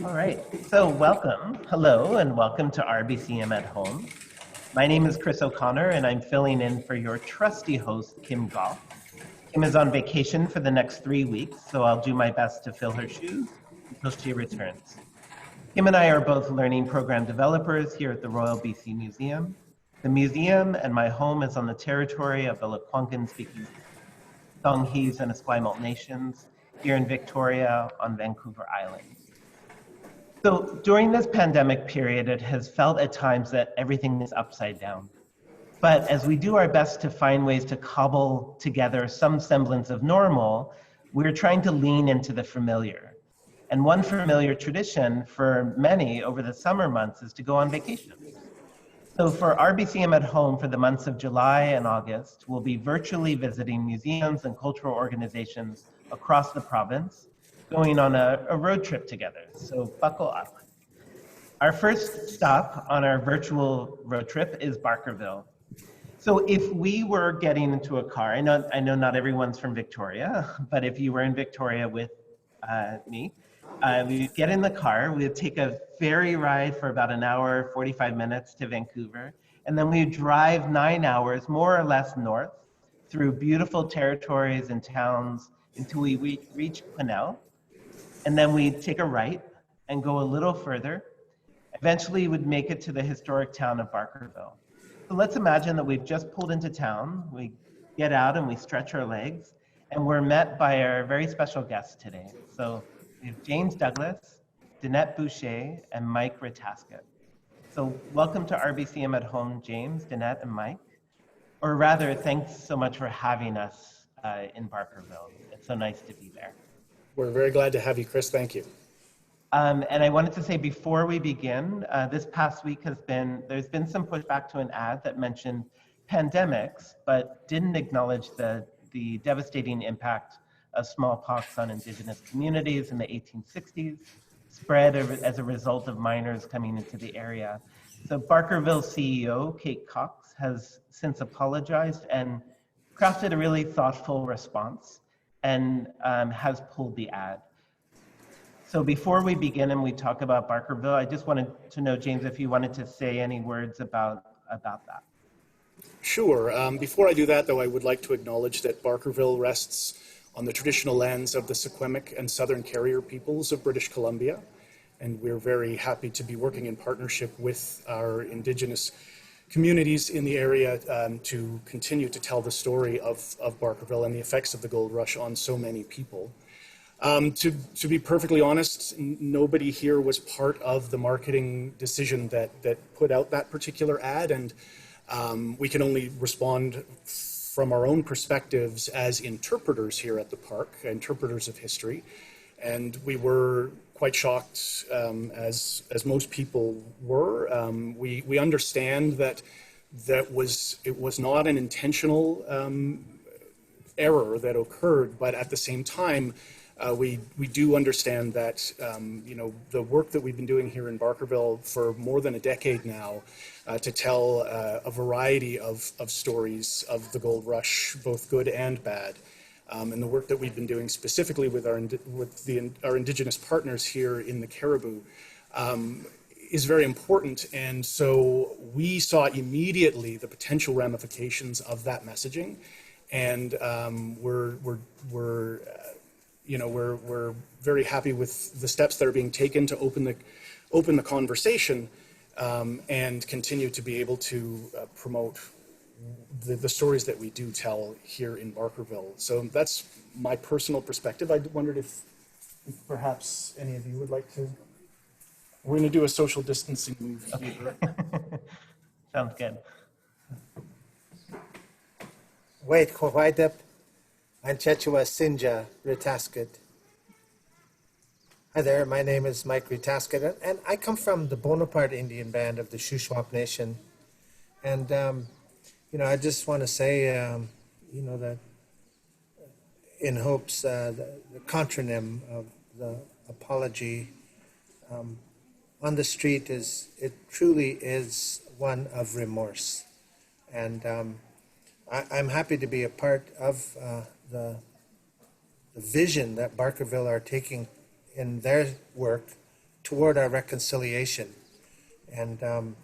All right, so welcome, hello, and welcome to RBCM at Home. My name is Chris O'Connor, and I'm filling in for your trusty host, Kim Goff. Kim is on vacation for the next 3 weeks, so I'll do my best to fill her shoes until she returns. Kim and I are both learning program developers here at the Royal BC Museum. The museum and my home is on the territory of the Lekwungen-speaking Songhees and Esquimalt nations here in Victoria on Vancouver Island. So during this pandemic period, it has felt at times that everything is upside down. But as we do our best to find ways to cobble together some semblance of normal, we're trying to lean into the familiar. And one familiar tradition for many over the summer months is to go on vacation. So for RBCM at Home for the months of July and August, we'll be virtually visiting museums and cultural organizations across the province, going on a road trip together, so buckle up. Our first stop on our virtual road trip is Barkerville. So if we were getting into a car, I know not everyone's from Victoria, but if you were in Victoria with me, we'd get in the car, we'd take a ferry ride for about an hour, 45 minutes to Vancouver, and then we'd drive 9 hours, more or less north, through beautiful territories and towns until we reach Quesnel. And then we'd take a right and go a little further. Eventually, we'd make it to the historic town of Barkerville. So let's imagine that we've just pulled into town. We get out and we stretch our legs, and we're met by our very special guests today. So we have James Douglas, Danette Boucher, and Mike Ritasket. So welcome to RBCM at Home, James, Danette, and Mike. Or rather, thanks so much for having us in Barkerville. It's so nice to be there. We're very glad to have you, Chris. Thank you. And I wanted to say before we begin, this past week there's been some pushback to an ad that mentioned pandemics, but didn't acknowledge the devastating impact of smallpox on Indigenous communities in the 1860s, spread as a result of miners coming into the area. So Barkerville CEO, Kate Cox, has since apologized and crafted a really thoughtful response and has pulled the ad. So before we begin and we talk about Barkerville, I just wanted to know, James, if you wanted to say any words about that. Sure. Before I do that, though, I would like to acknowledge that Barkerville rests on the traditional lands of the Squamish and Southern Carrier peoples of British Columbia. And we're very happy to be working in partnership with our Indigenous communities in the area to continue to tell the story of Barkerville and the effects of the gold rush on so many people. To be perfectly honest, nobody here was part of the marketing decision that put out that particular ad, and we can only respond from our own perspectives as interpreters here at the park, interpreters of history. And we were quite shocked, as most people were. We understand that it was not an intentional error that occurred, but at the same time, we do understand that the work that we've been doing here in Barkerville for more than a decade now to tell a variety of stories of the gold rush, both good and bad. And the work that we've been doing specifically with our Indigenous partners here in the Caribou is very important. And so we saw immediately the potential ramifications of that messaging, and we're very happy with the steps that are being taken to open the conversation and continue to be able to promote the stories that we do tell here in Barkerville. So that's my personal perspective. I wondered if perhaps any of you would like to. We're going to do a social distancing move here. Sounds good. Wait, Kwaidep, and Chechua Sinja Ritasket. Hi there, my name is Mike Ritasket, and I come from the Bonaparte Indian Band of the Shuswap Nation. And, I just want to say, that in hopes, the contronym of the apology on the street it truly is one of remorse. And I'm happy to be a part of the vision that Barkerville are taking in their work toward our reconciliation. And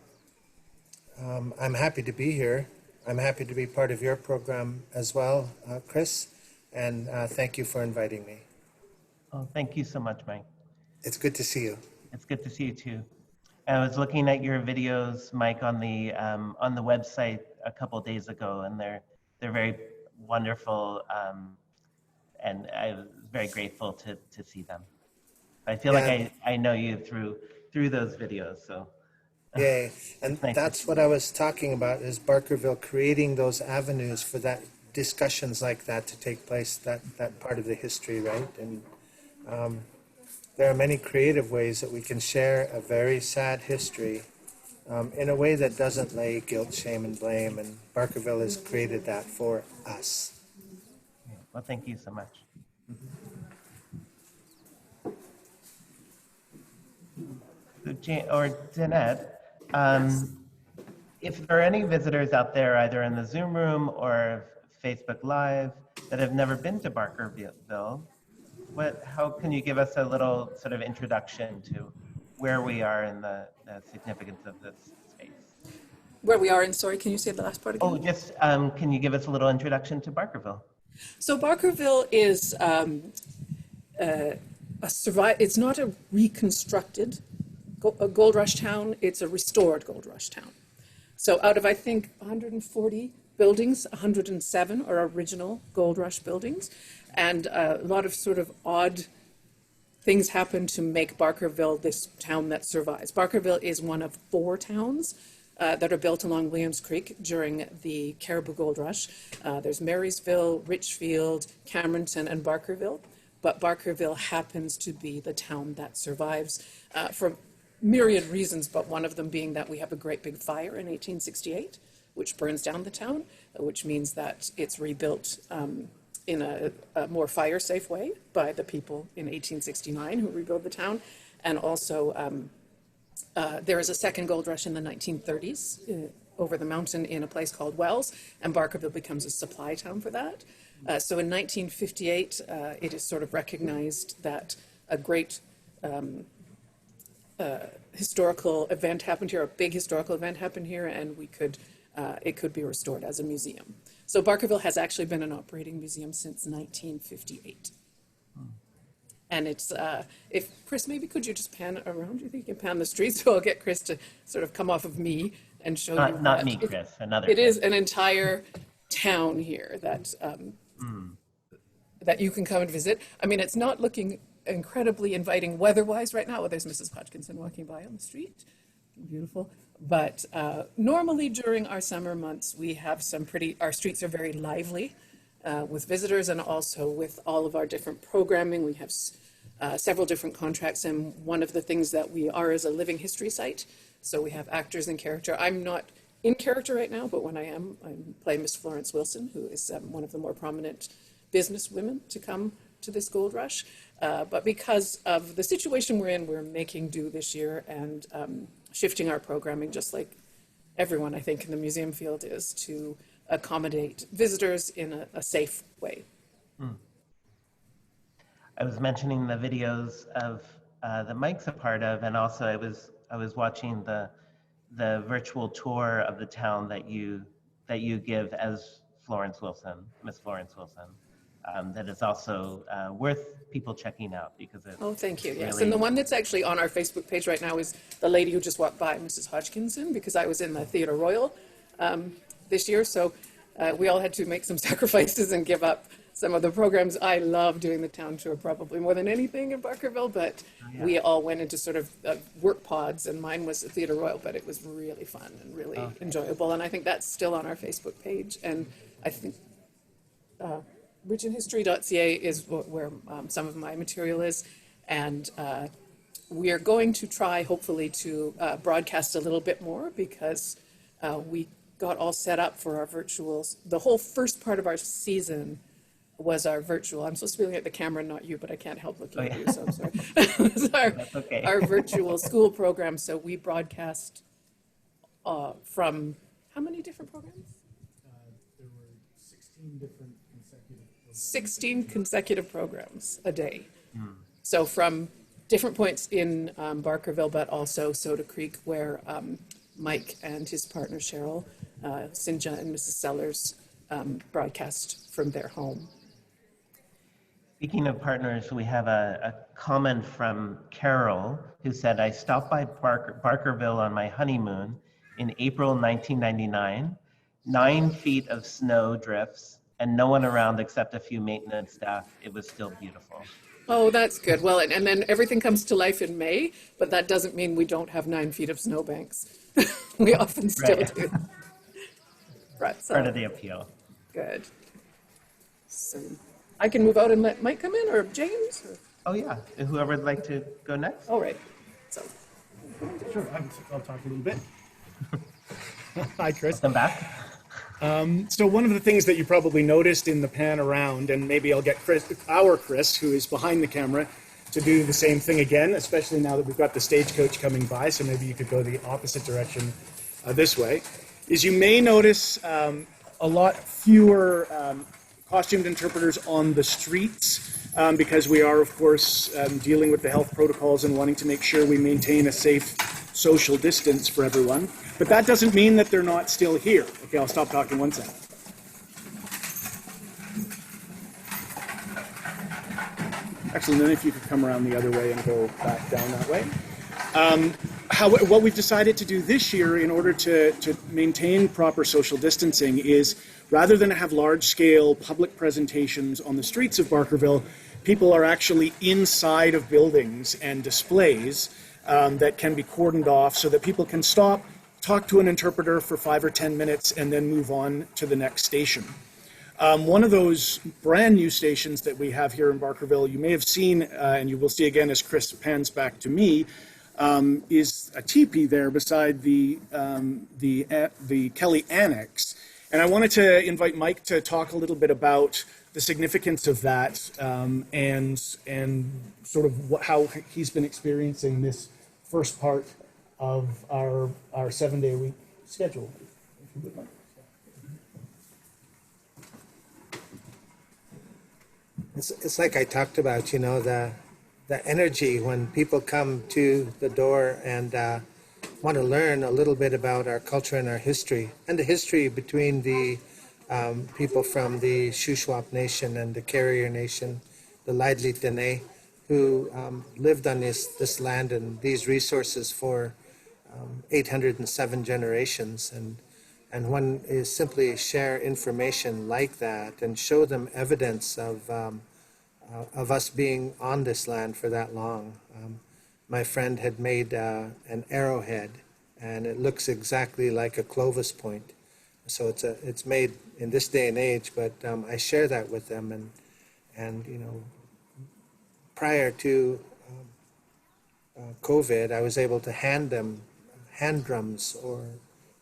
I'm happy to be here. I'm happy to be part of your program as well, Chris, and thank you for inviting me. Oh, thank you so much, Mike. It's good to see you. It's good to see you too. I was looking at your videos, Mike, on the website a couple days ago, and they're very wonderful, and I was very grateful to see them. I feel Yeah. like I know you through those videos, so. Yay. And nice that's what I was talking about, is Barkerville creating those avenues for that discussions like that to take place, that part of the history, right? And there are many creative ways that we can share a very sad history in a way that doesn't lay guilt, shame, and blame. And Barkerville has created that for us. Well, thank you so much. So, Danette, if there are any visitors out there, either in the Zoom room or Facebook Live, that have never been to Barkerville, how can you give us a little sort of introduction to where we are in the significance of this space? Where we are in, sorry, can you say the last part again? Oh, just can you give us a little introduction to Barkerville? So Barkerville is it's not a reconstructed gold rush town, it's a restored gold rush town. So out of, I think, 140 buildings, 107 are original gold rush buildings, and a lot of sort of odd things happen to make Barkerville this town that survives. Barkerville is one of 4 towns that are built along Williams Creek during the Caribou Gold Rush. There's Marysville, Richfield, Cameronton, and Barkerville. But Barkerville happens to be the town that survives for myriad reasons, but one of them being that we have a great big fire in 1868, which burns down the town, which means that it's rebuilt in a more fire-safe way by the people in 1869 who rebuild the town. And also, there is a second gold rush in the 1930s over the mountain in a place called Wells, and Barkerville becomes a supply town for that. So in 1958, it is sort of recognized that a great historical event happened here, a big historical event happened here, and it could be restored as a museum. So Barkerville has actually been an operating museum since 1958. And it's, if Chris, maybe could you just pan around? Do you think you can pan the street? So I'll get Chris to sort of come off of me and show you. Not me, Chris, another. It is an entire town here that that you can come and visit. I mean, it's not looking incredibly inviting weather-wise right now. Well, there's Mrs. Hodgkinson walking by on the street. Beautiful. But normally during our summer months, we have our streets are very lively with visitors and also with all of our different programming. We have several different contracts, and one of the things that we are is a living history site. So we have actors in character. I'm not in character right now, but when I'm playing Miss Florence Wilson, who is one of the more prominent business women to come to this gold rush. But because of the situation we're in, we're making do this year and shifting our programming, just like everyone, I think, in the museum field is, to accommodate visitors in a safe way. I was mentioning the videos of that Mike's a part of, and also I was watching the virtual tour of the town that you give as Florence Wilson, Miss Florence Wilson. That is also worth people checking out because it's thank you. Yes, really... and the one that's actually on our Facebook page right now is the lady who just walked by, Mrs. Hodgkinson, because I was in the Theatre Royal this year, so we all had to make some sacrifices and give up some of the programs. I love doing the town tour probably more than anything in Barkerville, but we all went into sort of work pods, and mine was the Theatre Royal, but it was really fun and really enjoyable, and I think that's still on our Facebook page, and I think richinhistory.ca is where some of my material is, and we are going to try, hopefully, to broadcast a little bit more because we got all set up for our virtuals. The whole first part of our season was our virtual. I'm supposed to be looking at the camera, not you, but I can't help looking at you, so I'm sorry. It's our virtual school program, so we broadcast from how many different programs? There were 16 different consecutive programs. 16 consecutive programs a day. So from different points in Barkerville, but also Soda Creek, where Mike and his partner Cheryl, Sinja and Mrs. Sellers, broadcast from their home. Speaking of partners, we have a comment from Carol, who said, I stopped by Barkerville on my honeymoon in April 1999, 9 feet of snow drifts, and no one around except a few maintenance staff. It was still beautiful. Oh, that's good. Well, and then everything comes to life in May, but that doesn't mean we don't have 9 feet of snowbanks. We often still Right. do. Right, so, Part of the appeal. good. So I can move out and let Mike come in, or James? Or, Oh yeah, whoever would like to go next? all right. So, Sure, I'll talk a little bit. Hi, Chris. Welcome back. So one of the things that you probably noticed in the pan around, and maybe I'll get our Chris, who is behind the camera, to do the same thing again, especially now that we've got the stagecoach coming by, so maybe you could go the opposite direction this way, is you may notice a lot fewer costumed interpreters on the streets, because we are, of course, dealing with the health protocols and wanting to make sure we maintain a safe social distance for everyone. But that doesn't mean that they're not still here. Okay, I'll stop talking one second. Actually, then if you could come around the other way and go back down that way. What we've decided to do this year in order to maintain proper social distancing is, rather than have large-scale public presentations on the streets of Barkerville, people are actually inside of buildings and displays that can be cordoned off so that people can stop, talk to an interpreter for 5 or 10 minutes, and then move on to the next station. One of those brand new stations that we have here in Barkerville, you may have seen, and you will see again as Chris pans back to me, is a teepee there beside the Kelly Annex. And I wanted to invite Mike to talk a little bit about the significance of that, and sort of how he's been experiencing this first part of our 7-day-a-week schedule. If you would like. It's like I talked about, you know, the energy when people come to the door and want to learn a little bit about our culture and our history, and the history between the people from the Shuswap Nation and the Carrier Nation, the Leidlit Dene, who lived on this land and these resources for 807 generations. And one is simply share information like that and show them evidence of us being on this land for that long. My friend had made an arrowhead, and it looks exactly like a Clovis point. So it's made in this day and age, but I share that with them, and you know, prior to COVID, I was able to hand them hand drums or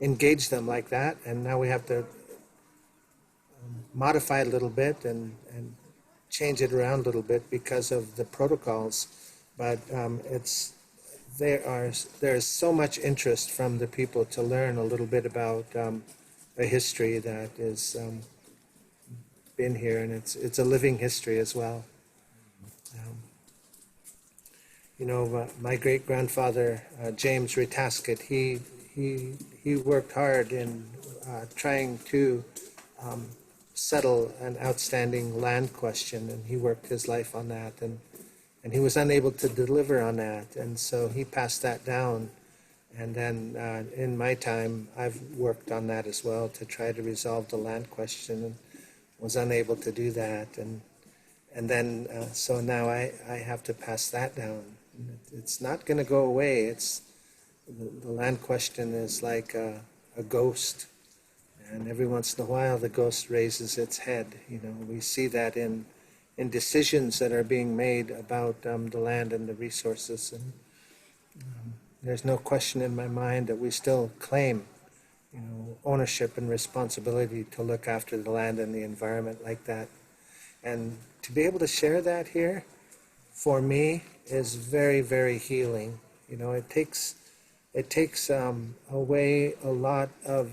engage them like that, and now we have to modify it a little bit and change it around a little bit because of the protocols. But there's so much interest from the people to learn a little bit about a history that is been here, and it's a living history as well. You know, my great grandfather James Retaskett, he worked hard in trying to settle an outstanding land question, and he worked his life on that, and he was unable to deliver on that, and so he passed that down. And then in my time, I've worked on that as well to try to resolve the land question, and was unable to do that, and then so now I have to pass that down. It's not going to go away. The land question is like a ghost, and every once in a while the ghost raises its head. You know, we see that in decisions that are being made about the land and the resources, and there's no question in my mind that we still claim, you know, ownership and responsibility to look after the land and the environment like that. And to be able to share that here, for me, is very, very healing. You know, it takes away a lot of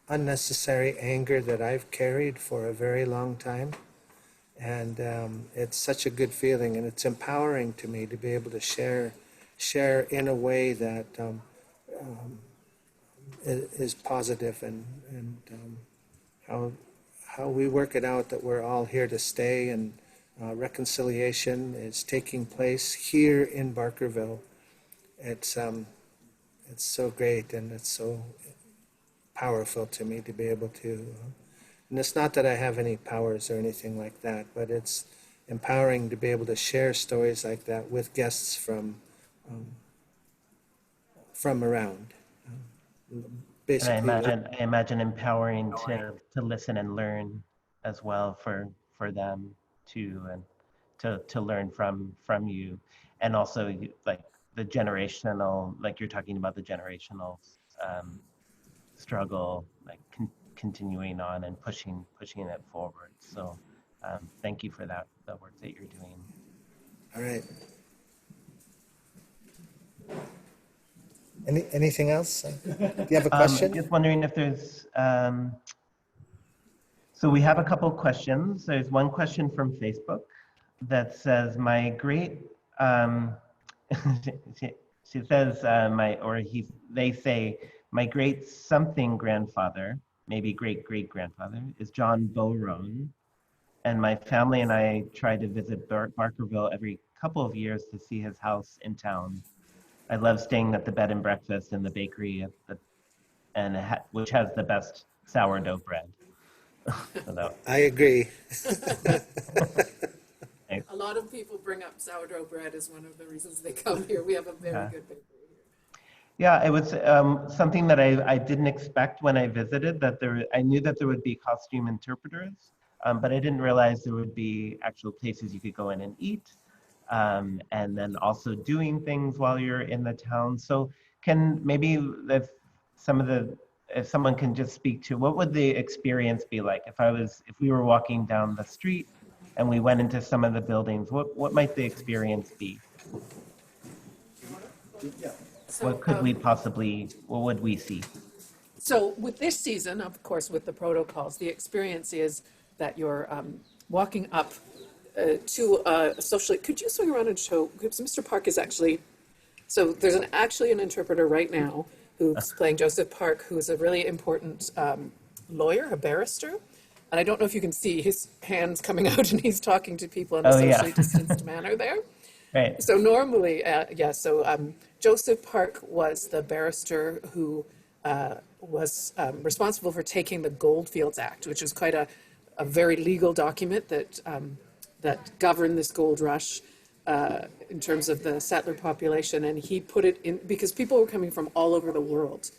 unnecessary anger that I've carried for a very long time. And it's such a good feeling, and it's empowering to me to be able to share in a way that is positive, and how we work it out that we're all here to stay, and reconciliation is taking place here in Barkerville. It's so great, and it's so powerful to me to be able to. And it's not that I have any powers or anything like that, but it's empowering to be able to share stories like that with guests from around. And Basically, I imagine empowering to listen and learn as well for them too, and to learn from you, and also like the generational, like you're talking about the generational struggle, like continuing on and pushing it forward. So thank you for that, the work that you're doing. all right. Anything else? Do you have a question? Just wondering if there's, so we have a couple questions. There's one question from Facebook that says, my great, she says, they say, my great something grandfather, maybe great great grandfather, is John Bowron. And my family and I try to visit Barkerville every couple of years to see his house in town. I love staying at the bed and breakfast in the bakery which has the best sourdough bread. So I agree. A lot of people bring up sourdough bread as one of the reasons they come here. We have a very good bakery here. yeah, it was something that I didn't expect when I visited. I knew that there would be costume interpreters, but I didn't realize there would be actual places you could go in and eat, and then also doing things while you're in the town. So can maybe if someone can just speak to what would the experience be like if we were walking down the street and we went into some of the buildings, what might the experience be? So, What would we see? So with this season, of course, with the protocols, the experience is that you're walking up to a socially. Could you swing around and show? Because Mr. Park is actually. So there's actually an interpreter right now who's playing Joseph Park, who's a really important lawyer, a barrister. And I don't know if you can see his hands coming out, and he's talking to people in a socially distanced manner there. Right. So normally, Joseph Park was the barrister who was responsible for taking the Goldfields Act, which is quite a very legal document that governed this gold rush in terms of the settler population. And he put it in because people were coming from all over the world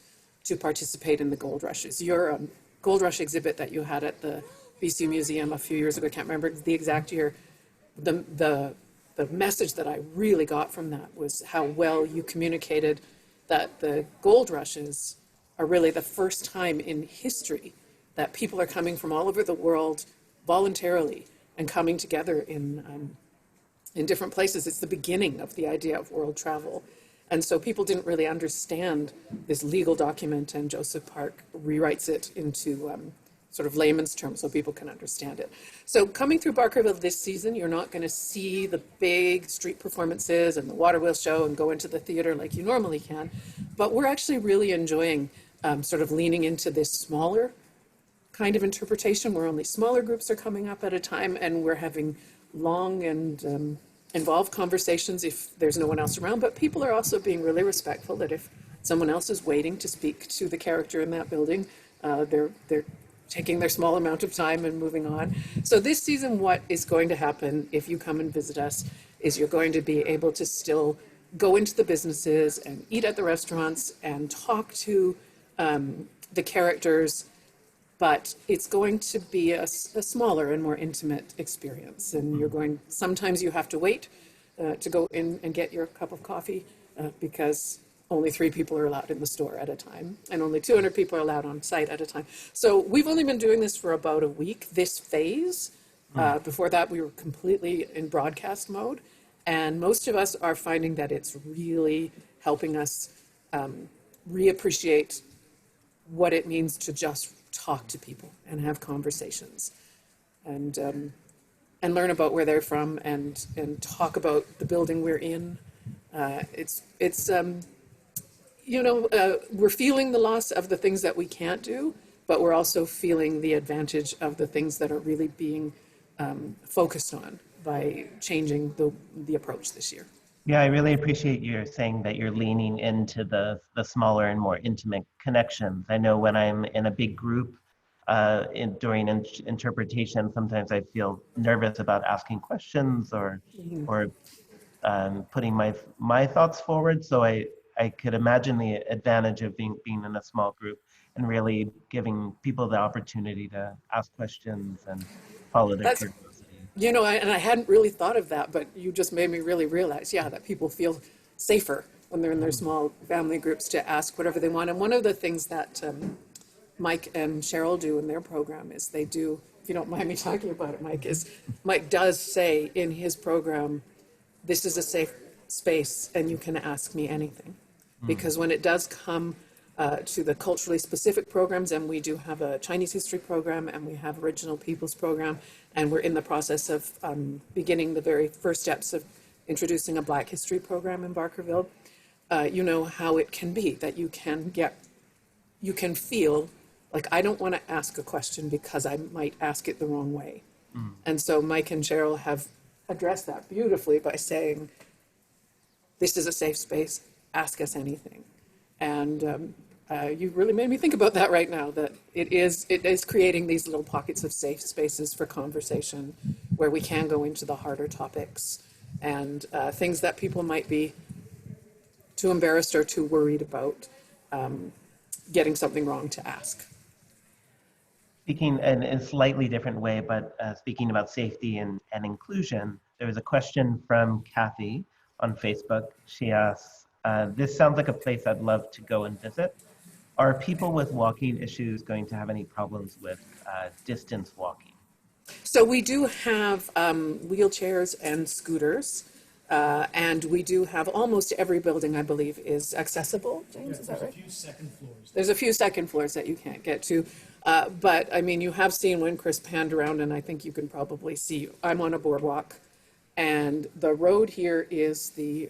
to participate in the gold rushes. Your gold rush exhibit that you had at the BC Museum a few years ago, I can't remember the exact year, the message that I really got from that was how well you communicated that the gold rushes are really the first time in history that people are coming from all over the world voluntarily and coming together in different places. It's the beginning of the idea of world travel. And so people didn't really understand this legal document, and Joseph Park rewrites it into sort of layman's terms so people can understand it. So coming through Barkerville this season, you're not going to see the big street performances and the water wheel show and go into the theater like you normally can, but we're actually really enjoying sort of leaning into this smaller kind of interpretation where only smaller groups are coming up at a time, and we're having long and involved conversations if there's no one else around, but people are also being really respectful that if someone else is waiting to speak to the character in that building, they're taking their small amount of time and moving on. So this season, what is going to happen if you come and visit us is you're going to be able to still go into the businesses and eat at the restaurants and talk to the characters, but it's going to be a smaller and more intimate experience. And sometimes you have to wait to go in and get your cup of coffee because only 3 people are allowed in the store at a time, and only 200 people are allowed on site at a time. So we've only been doing this for about a week, this phase. Before that, we were completely in broadcast mode. And most of us are finding that it's really helping us reappreciate what it means to just talk to people and have conversations. And and learn about where they're from and talk about the building we're in. We're feeling the loss of the things that we can't do, but we're also feeling the advantage of the things that are really being focused on by changing the approach this year. Yeah, I really appreciate you saying that you're leaning into the smaller and more intimate connections. I know when I'm in a big group during interpretation, sometimes I feel nervous about asking questions or putting my thoughts forward. So I could imagine the advantage of being in a small group and really giving people the opportunity to ask questions and follow their curiosity. And I hadn't really thought of that, but you just made me really realize, that people feel safer when they're in their small family groups to ask whatever they want. And one of the things that Mike and Cheryl do in their program is they do, if you don't mind me talking about it, Mike does say in his program, this is a safe space and you can ask me anything. Because when it does come to the culturally specific programs, and we do have a Chinese history program and we have Original Peoples program, and we're in the process of beginning the very first steps of introducing a Black history program in Barkerville, you know how it can be that you can feel like, I don't want to ask a question because I might ask it the wrong way. And so Mike and Cheryl have addressed that beautifully by saying, this is a safe space, ask us anything. And you really made me think about that right now, that it is creating these little pockets of safe spaces for conversation where we can go into the harder topics and things that people might be too embarrassed or too worried about getting something wrong to ask. Speaking in a slightly different way, but speaking about safety and inclusion, there was a question from Kathy on Facebook. She asks, this sounds like a place I'd love to go and visit. Are people with walking issues going to have any problems with distance walking? So we do have wheelchairs and scooters, and we do have almost every building, I believe, is accessible. James, is that right? There's a few second floors. There's a few second floors that you can't get to. But I mean, you have seen when Chris panned around, and I think you can probably see, I'm on a boardwalk, and the road here is the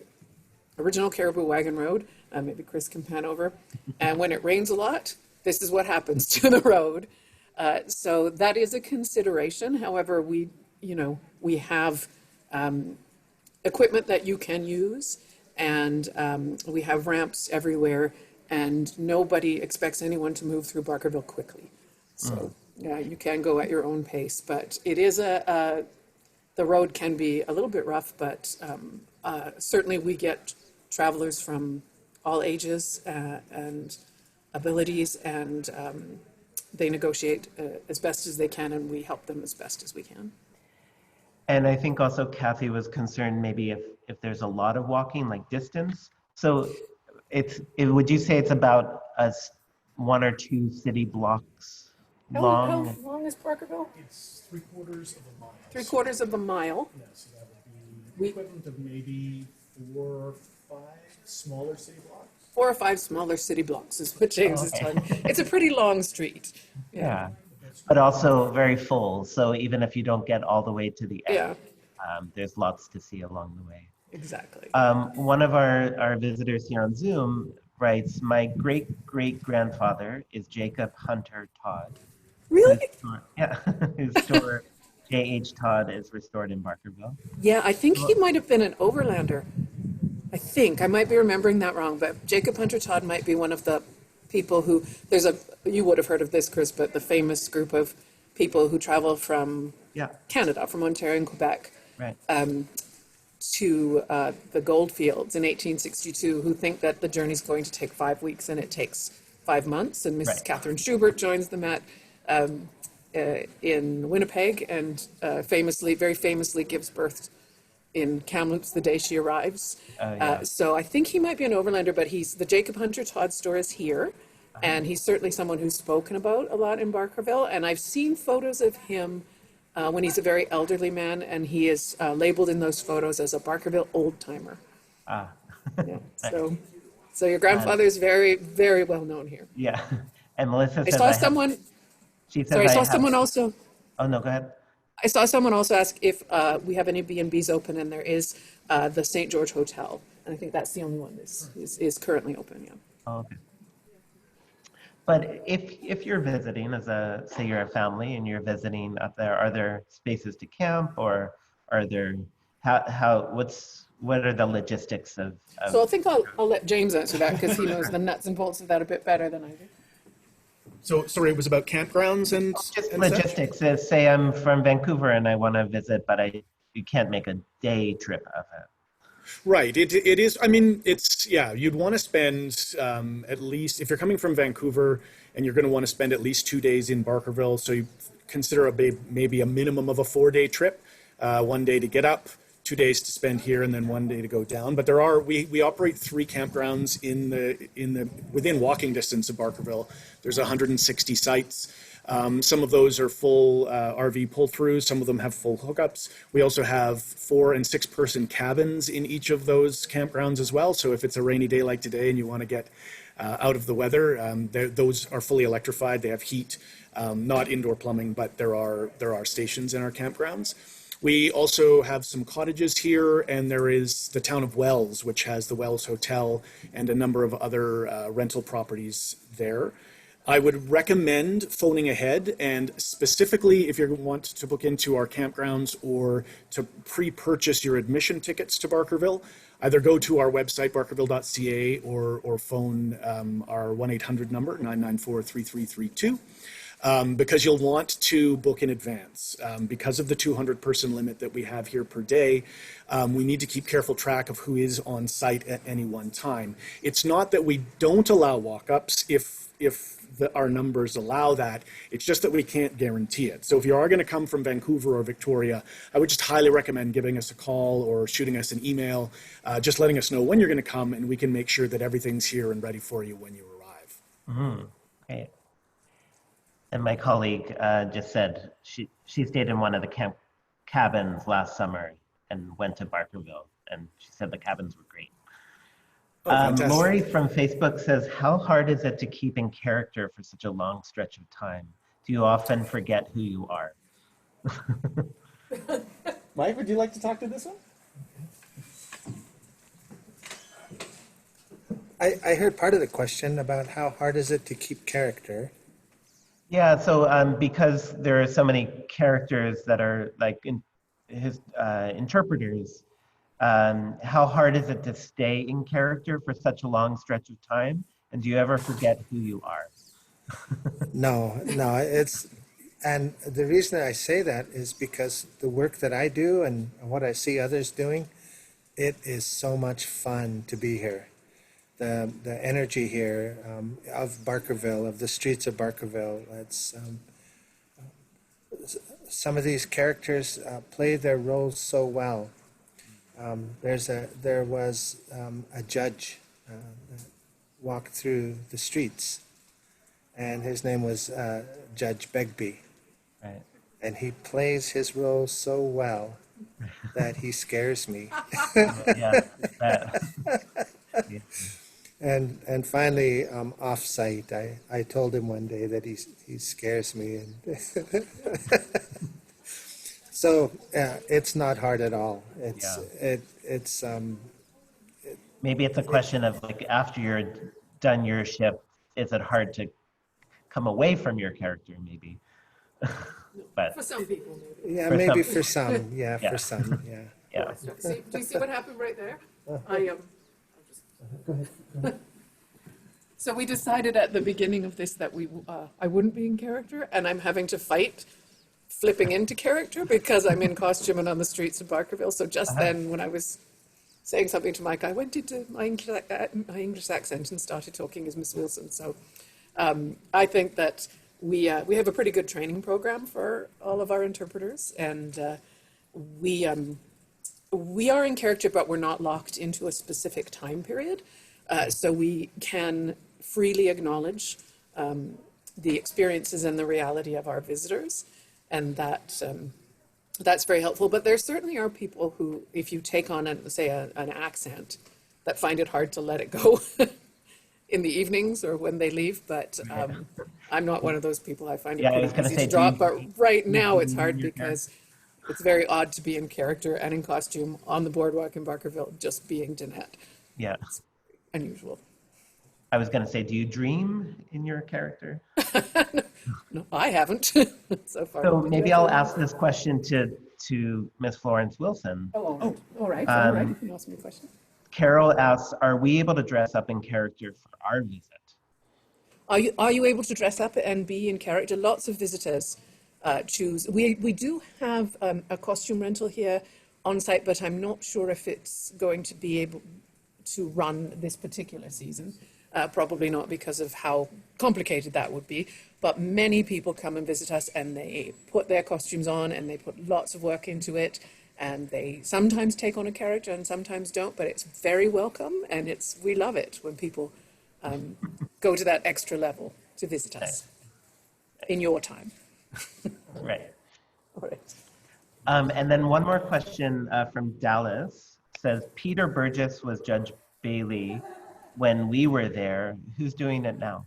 original Caribou Wagon Road. Maybe Chris can pan over. And when it rains a lot, this is what happens to the road. So that is a consideration. However, we have equipment that you can use, and we have ramps everywhere, and nobody expects anyone to move through Barkerville quickly. So you can go at your own pace, but it is the road can be a little bit rough, but certainly we get travelers from all ages and abilities, and they negotiate as best as they can, and we help them as best as we can. And I think also Kathy was concerned maybe if there's a lot of walking, like distance. So would you say it's about 1 or 2 city blocks long? How long is Barkerville? It's 3/4 of a mile. 3/4 of a mile. Yeah, so that would be equivalent of maybe 4 or 5 smaller city blocks. 4 or 5 smaller city blocks is what James is talking. It's a pretty long street. Yeah, but also very full. So even if you don't get all the way to the end, there's lots to see along the way. Exactly. One of our visitors here on Zoom writes, my great-great-grandfather is Jacob Hunter Todd. Really? His store, J.H. Todd, is restored in Barkerville. Yeah, I think he might have been an overlander. I might be remembering that wrong, but Jacob Hunter Todd might be one of the people who, you would have heard of this, Chris, but the famous group of people who travel from Canada, from Ontario and Quebec, right. To the Goldfields in 1862, who think that the journey's going to take 5 weeks and it takes 5 months. And Mrs. Catherine Schubert joins them in Winnipeg, and very famously gives birth in Kamloops the day she arrives. So I think he might be an overlander, but the Jacob Hunter Todd store is here, and he's certainly someone who's spoken about a lot in Barkerville. And I've seen photos of him when he's a very elderly man, and he is labeled in those photos as a Barkerville old-timer. So your grandfather is very, very well known here. Yeah, and Melissa says I saw someone also. Oh, no, go ahead. I saw someone also ask if we have any B&Bs open, and there is the St. George Hotel, and I think that's the only one that is currently open, yeah. Oh, okay. But if you're visiting as say you're a family and you're visiting up there, are there spaces to camp, or are there, what are the logistics of? So I think I'll let James answer that, because he knows the nuts and bolts of that a bit better than I do. So, sorry, it was about campgrounds and Just and logistics. Say I'm from Vancouver and I want to visit, but you can't make a day trip of it. Right. It is. I mean, it's, yeah, you'd want to spend at least, if you're coming from Vancouver and you're going to want to spend at least 2 days in Barkerville, so you consider maybe a minimum of a 4-day trip, 1 day to get up, 2 days to spend here, and then 1 day to go down. But we operate 3 campgrounds within walking distance of Barkerville. There's 160 sites. Some of those are full RV pull-throughs. Some of them have full hookups. We also have 4- and 6-person cabins in each of those campgrounds as well. So if it's a rainy day like today and you want to get out of the weather, those are fully electrified. They have heat, not indoor plumbing, but there are stations in our campgrounds. We also have some cottages here, and there is the town of Wells, which has the Wells Hotel and a number of other rental properties there. I would recommend phoning ahead, and specifically if you want to book into our campgrounds or to pre-purchase your admission tickets to Barkerville, either go to our website, barkerville.ca, or phone our 1-800 number, 994-3332. Because you'll want to book in advance. Because of the 200-person limit that we have here per day, we need to keep careful track of who is on site at any one time. It's not that we don't allow walk-ups if our numbers allow that. It's just that we can't guarantee it. So if you are going to come from Vancouver or Victoria, I would just highly recommend giving us a call or shooting us an email, just letting us know when you're going to come, and we can make sure that everything's here and ready for you when you arrive. Mm-hmm. Okay. And my colleague just said she stayed in one of the cabins last summer and went to Barkerville, and she said the cabins were great. Lori from Facebook says, how hard is it to keep in character for such a long stretch of time? Do you often forget who you are? Mike, would you like to talk to this one? I heard part of the question about how hard is it to keep character. Yeah, so because there are so many characters that are like interpreters, how hard is it to stay in character for such a long stretch of time? And do you ever forget who you are? No, and the reason I say that is because the work that I do and what I see others doing, it is so much fun to be here. The energy here of Barkerville, of the streets of Barkerville, it's some of these characters play their roles so well. There was a judge that walked through the streets, and his name was Judge Begbie. Right. And he plays his role so well that he scares me. Yeah. Yeah. And finally, off-site, I told him one day that he scares me, and so it's not hard at all. It's maybe it's a question of like after you're done your shift, is it hard to come away from your character? Maybe, but For some people, maybe. yeah, For maybe some. for some, yeah, Yeah. for some, yeah. yeah. See, do you see what happened right there? Go ahead. So we decided at the beginning of this that I wouldn't be in character, and I'm having to fight flipping into character because I'm in costume and on the streets of Barkerville. So just then, when I was saying something to Mike, I went into my English accent and started talking as Miss Wilson. So I think that we have a pretty good training program for all of our interpreters, and we are in character, but we're not locked into a specific time period. So we can freely acknowledge the experiences and the reality of our visitors, and that's very helpful. But there certainly are people who, if you take on, an accent, that find it hard to let it go in the evenings or when they leave. But I'm not one of those people. I find it Yeah, I was pretty gonna easy say, to drop. do But you- right now it's you hard your because It's very odd to be in character and in costume on the boardwalk in Barkerville, just being Danette. Yeah. Unusual. I was going to say, do you dream in your character? No, I haven't so far. So maybe I'll ask this question to Miss Florence Wilson. Oh, all right. All right. You can ask me a question. Carol asks, are we able to dress up in character for our visit? Are you able to dress up and be in character? Lots of visitors choose. We do have a costume rental here on site, but I'm not sure if it's going to be able to run this particular season. Probably not because of how complicated that would be. But many people come and visit us and they put their costumes on and they put lots of work into it. And they sometimes take on a character and sometimes don't, but it's very welcome and we love it when people go to that extra level to visit us in your time. Right. All right. And then one more question from Dallas says, Peter Burgess was Judge Bailey when we were there. Who's doing it now?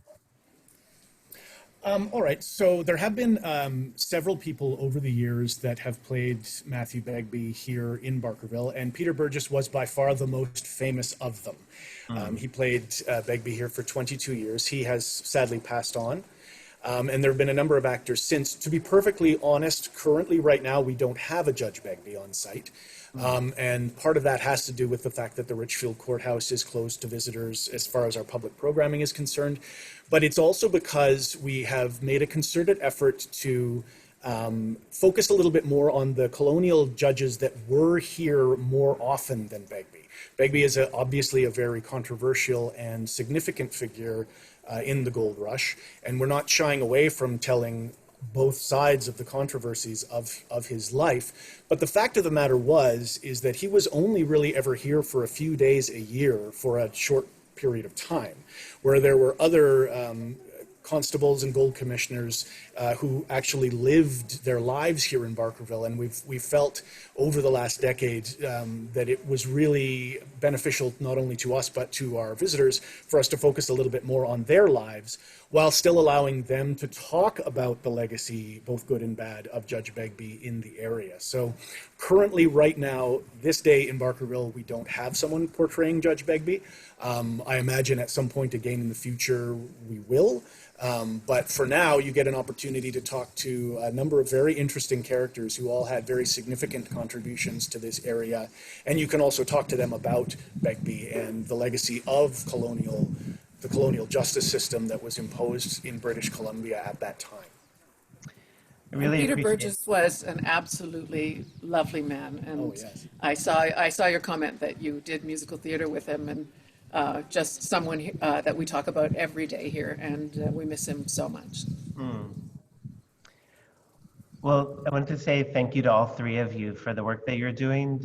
All right, so there have been several people over the years that have played Matthew Begbie here in Barkerville, and Peter Burgess was by far the most famous of them. He played Begbie here for 22 years. He has sadly passed on. And there have been a number of actors since. To be perfectly honest, currently right now we don't have a Judge Begbie on site. And part of that has to do with the fact that the Richfield Courthouse is closed to visitors as far as our public programming is concerned. But it's also because we have made a concerted effort to focus a little bit more on the colonial judges that were here more often than Begbie. Begbie is obviously a very controversial and significant figure in the gold rush, and we're not shying away from telling both sides of the controversies of his life. But the fact of the matter is that he was only really ever here for a few days a year for a short period of time, where there were other constables and gold commissioners who actually lived their lives here in Barkerville, and we've felt over the last decade that it was really beneficial not only to us but to our visitors for us to focus a little bit more on their lives while still allowing them to talk about the legacy, both good and bad, of Judge Begbie in the area. So currently, right now, this day in Barkerville, we don't have someone portraying Judge Begbie. I imagine at some point again in the future we will. But for now, you get an opportunity to talk to a number of very interesting characters who all had very significant contributions to this area. And you can also talk to them about Begbie and the legacy of the colonial justice system that was imposed in British Columbia at that time. Peter Burgess was an absolutely lovely man. And yes. I saw your comment that you did musical theater with him, and just someone that we talk about every day here, and we miss him so much. Well, I want to say thank you to all three of you for the work that you're doing.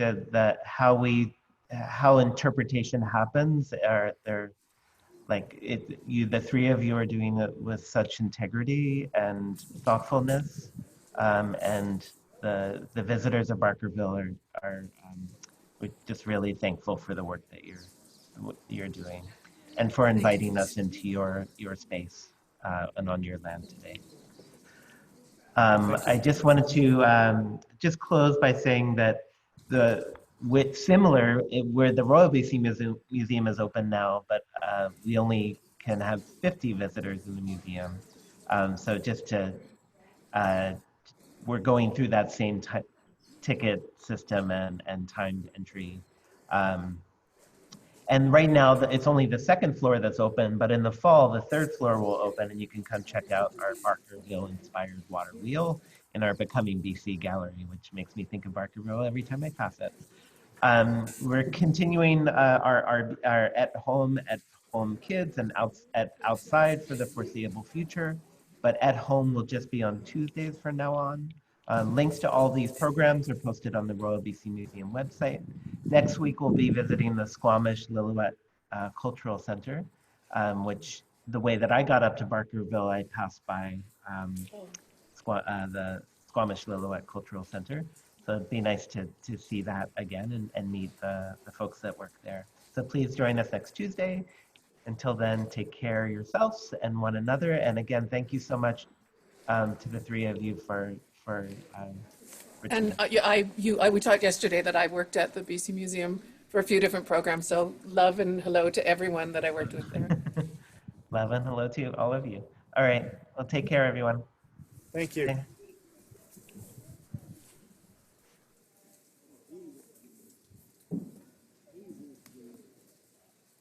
How interpretation happens, the three of you are doing it with such integrity and thoughtfulness, and the visitors of Barkerville are we're just really thankful for the work that you're doing, and for inviting us into your space and on your land today. I just wanted to just close by saying that where the Royal BC Museum is open now, but we only can have 50 visitors in the museum. So just we're going through that same ticket system and timed entry. And right now, it's only the second floor that's open, but in the fall, the third floor will open, and you can come check out our Barkerville-inspired water wheel in our Becoming BC gallery, which makes me think of Barkerville every time I pass it. We're continuing our at-home kids and outside for the foreseeable future, but at home will just be on Tuesdays from now on. Links to all these programs are posted on the Royal BC Museum website. Next week, we'll be visiting the Squamish Lillooet Cultural Center, which the way that I got up to Barkerville, I passed by the Squamish Lillooet Cultural Center. So it'd be nice to see that again and meet the folks that work there. So please join us next Tuesday. Until then, take care of yourselves and one another. And again, thank you so much to the three of you for opportunity. And we talked yesterday that I worked at the BC Museum for a few different programs, so love and hello to everyone that I worked with there. Love and hello to all of you. All right, well, take care, everyone. Thank you. Okay.